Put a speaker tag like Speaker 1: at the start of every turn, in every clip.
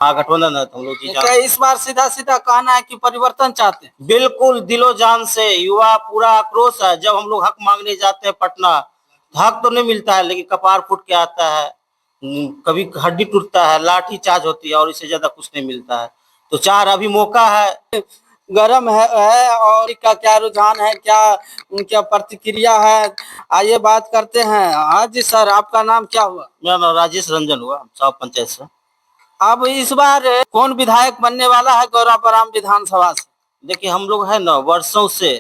Speaker 1: महागठबंधन है तो हम लोग जी
Speaker 2: क्या इस बार सीधा सीधा कहना है कि परिवर्तन चाहते हैं?
Speaker 1: बिल्कुल दिलो जान से युवा पूरा आक्रोश है। जब हम लोग हक मांगने जाते हैं पटना, हक तो नहीं मिलता है, लेकिन कपार फूट के आता है, कभी हड्डी टूटता है, लाठी चार्ज होती है और इससे ज्यादा कुछ नहीं मिलता है। तो चार अभी मौका है।
Speaker 2: गरम है और का क्या रुझान है, क्या उनका प्रतिक्रिया है, आइए बात करते हैं। हाँ जी सर, आपका नाम क्या हुआ?
Speaker 1: मेरा नाम राजेश रंजन हुआ, साहब पंचायत से।
Speaker 2: अब इस बार कौन विधायक बनने वाला है गौरापराम विधानसभा से?
Speaker 1: देखिए हम लोग है ना वर्षों से,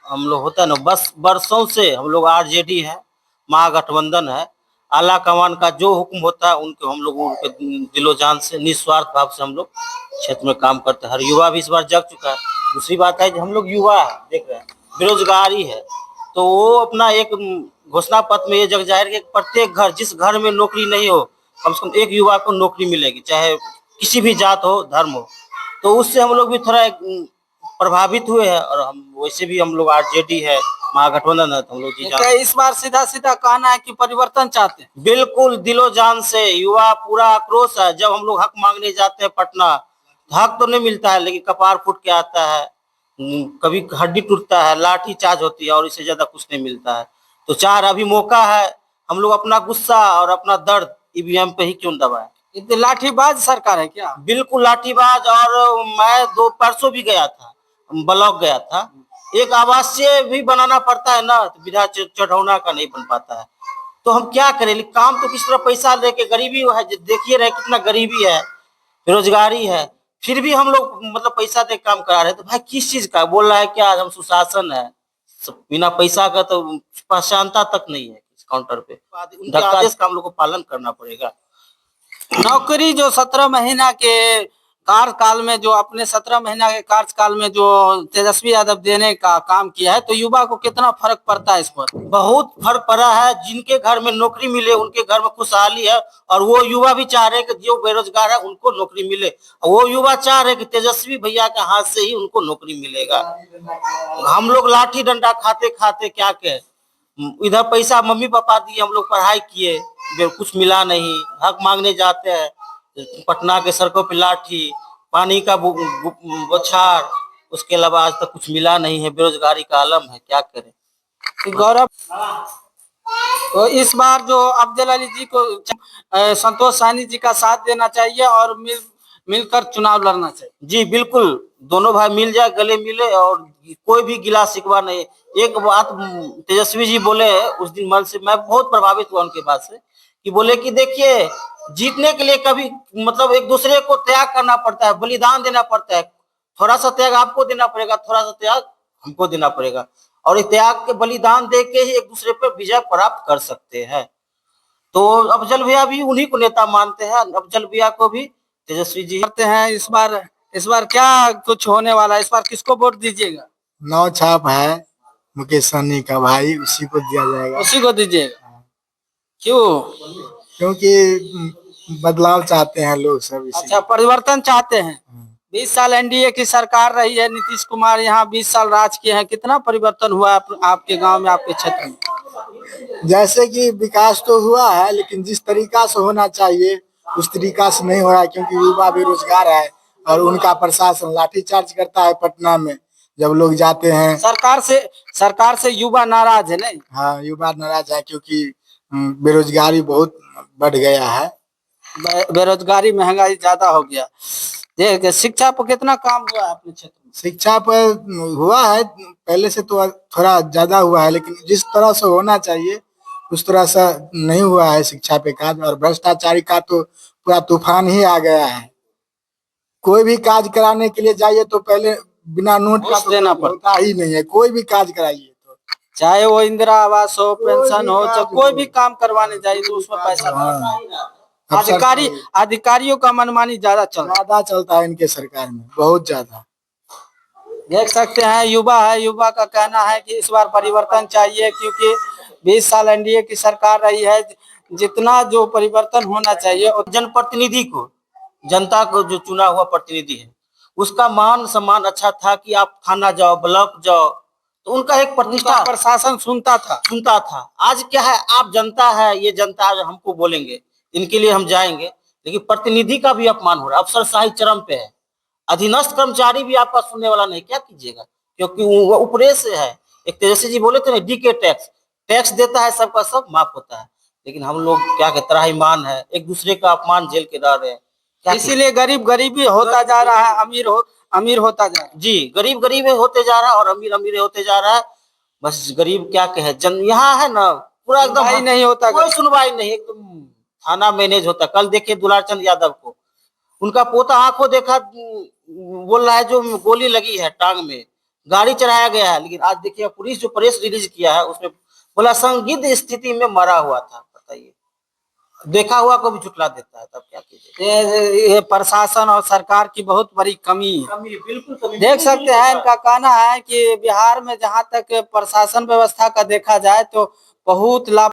Speaker 1: हम लोग होता है ना बस वर्षों से हम लोग आरजेडी है, महागठबंधन है। आला कमान का जो हुक्म होता है उनको हम लोग उनके दिलो जान से निस्वार्थ भाव से हम लोग क्षेत्र में काम करते हैं। हर युवा भी इस बार जग चुका है। दूसरी बात है कि हम लोग युवा है, देख रहे हैं बेरोजगारी है, तो वो अपना एक घोषणा पत्र में ये जग जाहिर कि प्रत्येक घर, जिस घर में नौकरी नहीं हो, कम से कम एक युवा को नौकरी मिलेगी, चाहे किसी भी जात हो धर्म हो। तो उससे हम लोग भी थोड़ा प्रभावित हुए हैं। और हम वैसे भी हम लोग आरजेडी है, महागठबंधन है तो हम लोग जी
Speaker 2: क्या इस बार सीधा सीधा कहना है कि परिवर्तन चाहते हैं?
Speaker 1: बिल्कुल दिलो जान से युवा पूरा आक्रोश है। जब हम लोग हक मांगने जाते हैं पटना, हक तो नहीं मिलता है, लेकिन कपार फूट के आता है, कभी हड्डी टूटता है, लाठी चार्ज होती है और इससे ज्यादा कुछ नहीं मिलता है। तो चार अभी मौका है, हम लोग अपना गुस्सा और अपना दर्द ईवीएम पे ही क्यों दबाए।
Speaker 2: इतनी लाठीबाज सरकार है क्या?
Speaker 1: बिल्कुल लाठीबाज। और मैं दो परसों भी गया था, ब्लॉक गया था, एक आवासीय भी बनाना पड़ता है ना, तो विधा चढ़ौना का नहीं बन पाता है। तो हम क्या करें, काम तो किस तरह पैसा लेके, गरीबी है, देखिए रहे कितना गरीबी है, बेरोजगारी है, फिर भी हम लोग मतलब पैसा दे काम करा रहे। तो भाई किस चीज का बोल रहा है, क्या हम सुशासन है, बिना पैसा का तो पहचानता तक नहीं है इस काउंटर पे। उनके आदेश का हम लोग को पालन करना पड़ेगा।
Speaker 2: नौकरी जो 17 महीना के कार्यकाल में, जो अपने 17 महीना के कार्यकाल में जो तेजस्वी यादव देने का काम किया है, तो युवा को कितना फर्क पड़ता है इस पर?
Speaker 1: बहुत फर्क पड़ा है। जिनके घर में नौकरी मिले उनके घर में खुशहाली है, और वो युवा भी चाह रहे कि जो बेरोजगार है उनको नौकरी मिले। वो युवा चाह रहे कि तेजस्वी भैया के हाथ से ही उनको नौकरी मिलेगा। हम लोग लाठी डंडा खाते खाते क्या के, इधर पैसा मम्मी पापा दिए, हम लोग पढ़ाई किए, कुछ मिला नहीं। हक मांगने जाते हैं पटना के सड़कों पे लाठी, पानी का बौछार, उसके अलावा आज तक कुछ मिला नहीं है। बेरोजगारी का आलम है, क्या करें।
Speaker 2: गौरव, तो इस बार जो अफजल अली जी को संतोष साहनी जी का साथ देना चाहिए और मिलकर चुनाव लड़ना चाहिए।
Speaker 1: जी बिल्कुल, दोनों भाई मिल जाए, गले मिले, और कोई भी गिला शिकवा नहीं। एक बात तेजस्वी जी बोले उस दिन, मन से मैं बहुत प्रभावित हुआ उनके बात से, कि बोले कि देखिए जीतने के लिए कभी मतलब एक दूसरे को त्याग करना पड़ता है, बलिदान देना पड़ता है। थोड़ा सा त्याग आपको देना पड़ेगा, थोड़ा सा त्याग हमको देना पड़ेगा, और इस त्याग के बलिदान दे के ही एक दूसरे पर विजय प्राप्त कर सकते हैं। तो अफजल भैया भी उन्हीं को नेता मानते हैं, अफजल भैया को भी तेजस्वी जी
Speaker 2: करते हैं। इस बार क्या कुछ होने वाला है? इस बार किसको वोट दीजिएगा?
Speaker 3: नौ छाप है मुकेश सहनी का भाई, उसी को दिया जाएगा।
Speaker 2: उसी को दीजिएगा? क्यों?
Speaker 3: क्योंकि बदलाव चाहते हैं लोग सब।
Speaker 2: अच्छा, परिवर्तन चाहते हैं। 20 साल एनडीए की सरकार रही है, नीतीश कुमार यहाँ 20 साल राज किए हैं। कितना परिवर्तन हुआ आपके गांव में, आपके क्षेत्र में?
Speaker 3: जैसे कि विकास तो हुआ है, लेकिन जिस तरीका से होना चाहिए उस तरीका से नहीं हो रहा है, क्योंकि युवा बेरोजगार है और उनका प्रशासन लाठीचार्ज करता है पटना में जब लोग जाते हैं।
Speaker 2: सरकार से युवा नाराज है नहीं?
Speaker 3: हाँ, युवा नाराज है क्योंकि बेरोजगारी बहुत बढ़ गया है।
Speaker 2: बेरोजगारी, महंगाई ज्यादा हो गया। देख, शिक्षा पर कितना काम हुआ है अपने क्षेत्र में?
Speaker 3: शिक्षा पर हुआ है, पहले से तो थोड़ा ज्यादा हुआ है, लेकिन जिस तरह से होना चाहिए उस तरह से नहीं हुआ है शिक्षा पे काज। और भ्रष्टाचारी का तो पूरा तूफान ही आ गया है। कोई भी काज कराने के लिए जाइए तो पहले बिना नोट का तो
Speaker 2: देना
Speaker 3: पड़ता ही नहीं है। कोई भी काज कराइए तो,
Speaker 2: चाहे वो इंदिरा आवास हो, पेंशन हो, चाहे कोई भी काम करवाने जाइए तो उसमें पैसा अधिकारियों का मनमानी ज्यादा
Speaker 3: चलता है इनके सरकार में, बहुत ज्यादा।
Speaker 2: देख सकते हैं युवा है, युवा का कहना है कि इस बार परिवर्तन चाहिए, क्योंकि 20 साल एनडीए की सरकार रही है। जितना जो परिवर्तन होना चाहिए, और
Speaker 1: जनप्रतिनिधि को, जनता को जो चुना हुआ प्रतिनिधि है, उसका मान सम्मान अच्छा था कि आप थाना जाओ, ब्लॉक जाओ, तो उनका एक प्रतिष्ठा,
Speaker 2: प्रशासन सुनता था।
Speaker 1: आज क्या है, आप जनता है, ये जनता हमको बोलेंगे, इनके लिए हम जाएंगे। लेकिन प्रतिनिधि का भी अपमान हो रहा है, अफसरशाही चरम पे है। अधीनस्थ कर्मचारी भी आपका सुनने वाला नहीं, क्या कीजिएगा, क्योंकि वो ऊपरे से है। एक तेजस्वी जी बोले थे ना, डी के टैक्स, टैक्स देता है सबका सब माफ होता है, लेकिन हम लोग क्या कहते, त्राहिमाम है, एक दूसरे का अपमान झेल के रह रहे हैं। क्या
Speaker 2: इसीलिए गरीब गरीबी होता जा रहा है, अमीर होता जा रहा है।
Speaker 1: जी, गरीब गरीब होते जा रहा है और अमीर अमीर होते जा रहा है। बस गरीब क्या कहे, जन यहाँ है ना पूरा एकदम
Speaker 2: सुनवाई नहीं होता,
Speaker 1: कोई सुनवाई नहीं, एकदम थाना मैनेज होता। कल देखिए दुलारचंद यादव को, उनका पोता आंखों देखा बोल रहा है जो गोली लगी है टांग में, गाड़ी चढ़ाया गया है, लेकिन आज देखिए पुलिस जो प्रेस रिलीज किया है उसमें बोला संदिग्ध स्थिति में मरा हुआ था। बताइए, देखा हुआ को भी झुटला देता है, तब क्या कीजिए।
Speaker 2: ये प्रशासन और सरकार की बहुत बड़ी कमी है।
Speaker 1: बिल्कुल कमी
Speaker 2: देख सकते हैं, इनका कहना है कि बिहार में जहां तक प्रशासन व्यवस्था का देखा जाए तो बहुत लाभ